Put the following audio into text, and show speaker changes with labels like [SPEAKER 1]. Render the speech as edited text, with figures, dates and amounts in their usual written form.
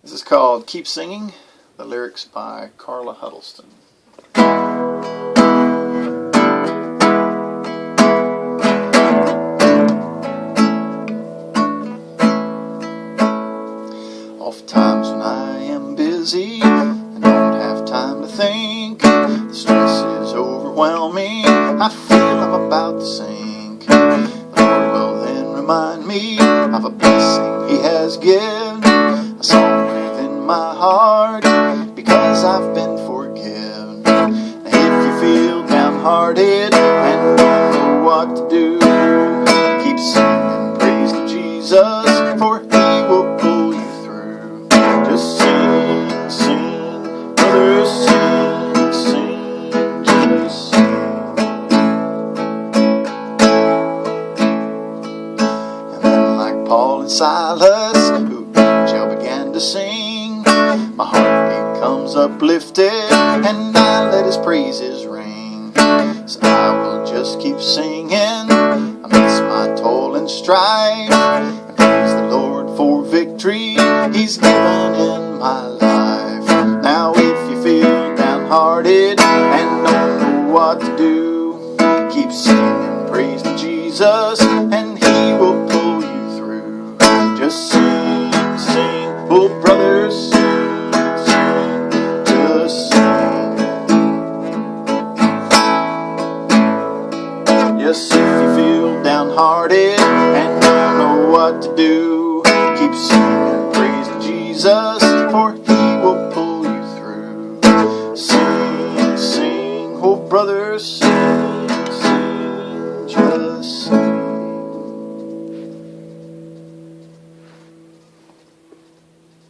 [SPEAKER 1] This is called Keep Singing, the lyrics by Carla Huddleston. Oftentimes when I am busy and don't have time to think, the stress is overwhelming, I feel I'm about to sink. The Lord will then remind me of a blessing He has given, a song within my heart, because I've been forgiven. Now if you feel downhearted and don't know what to do, keep singing praise to Jesus, for He will pull you through. Just sing, sing, brothers, sing, sing, just sing. And then like Paul and Silas, who shall began to sing, my heart becomes uplifted, and I let His praises ring. So I will just keep singing amidst my toil and strife, and praise the Lord for victory He's given in my life. Now if you feel downhearted and don't know what to do, keep singing praise to Jesus, and He will pull you through. Just sing, sing, oh brothers, sing, sing, just sing. Yes, if you feel downhearted and don't know what to do, keep singing praise to Jesus, for He will pull you through. Sing, sing, oh brothers,